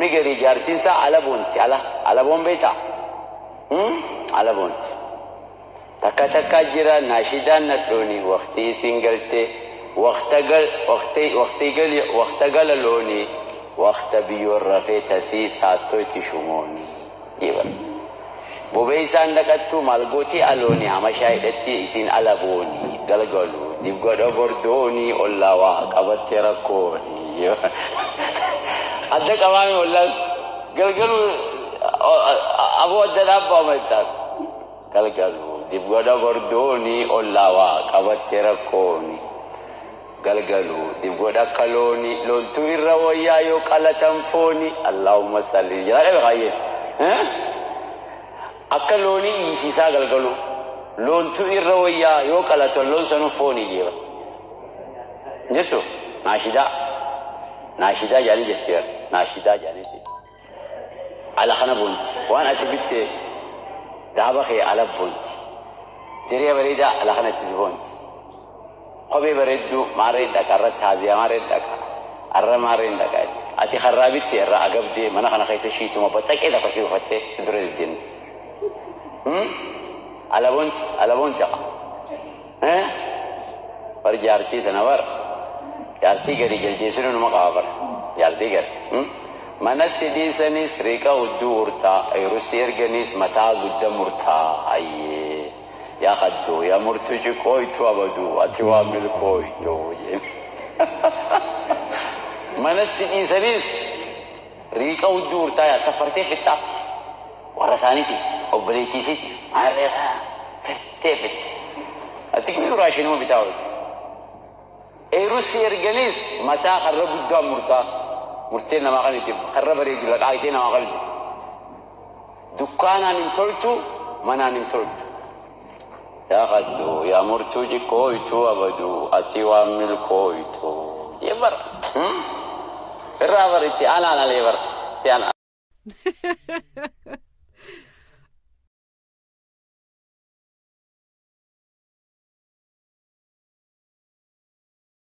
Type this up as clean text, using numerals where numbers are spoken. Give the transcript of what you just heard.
namni garii jaartiinsaa ala boonti ala boon beektaa ala boonti takka jira naashidaan nadhooni waqtii isin galtee waqta gala loonii waqta biyyoon rafee tasii saattoo itti shumooni jiba bobeeysaan dhaqattu maalgootii alooni hamashaa hidhatti isin ala boonii galgalu dibgodha bordoonii ollaa waa qabattee rakkooni adda qabaame ollaan galgalu aboo adda dhaabbaa maittaan galgalu dibgodha bordoonii ollaa waa qabattee rakkooni galgalu dibgodha akka loonii loontuu irra wayyaa yoo qalatan fooni allaahumma salli jedha qabe akka loonii isiisaa galgalu loontuu irra wayyaa yoo qalatan loon sanu fooni jeeba jettu naashidaa jaanii jetteer naashidaa jaanii ala kana boonti waan ati bitte daaba kee ala boonti diree bareedaa ala kanatti boonti kophee bareedduu maarreen dhaqa irratti haaziyaa maarreen dhaqa arra maarreen dhaqa ati karraa bitte irra agabdee mana kana keessa shiituma baxaqee takka si ufattee si dura deddeemte ala boonti bar jaartii tana bar jaartii gadi jaljeessinu numa qaba bar jaartii gadi mana sidiisanis riqa hudduu urtaa ayrusi erganis mataa gudda murtaa ayyee yaa qaddu yaa murtu jiqooytu abaduu ati waa milkooytu mana sidiisanis riqa hudduu urtaa yaa safartee fixaa warra isaaniiti obboleettiisiiti maarreefaa fitte ati kun raashinuma bitaa hoyti ayrusi erganis mataa karra guddaa murtaa murteen namaa qanitti karra bareedu laqaayitee namaa qalbi dukkaanaan hin toltu manaan hin toltu yaa qaddu yaa murtuu jiqqooytu abaduu ati waan milkooytu jee bara irraa bar itti aanaan alee bara itti aanaan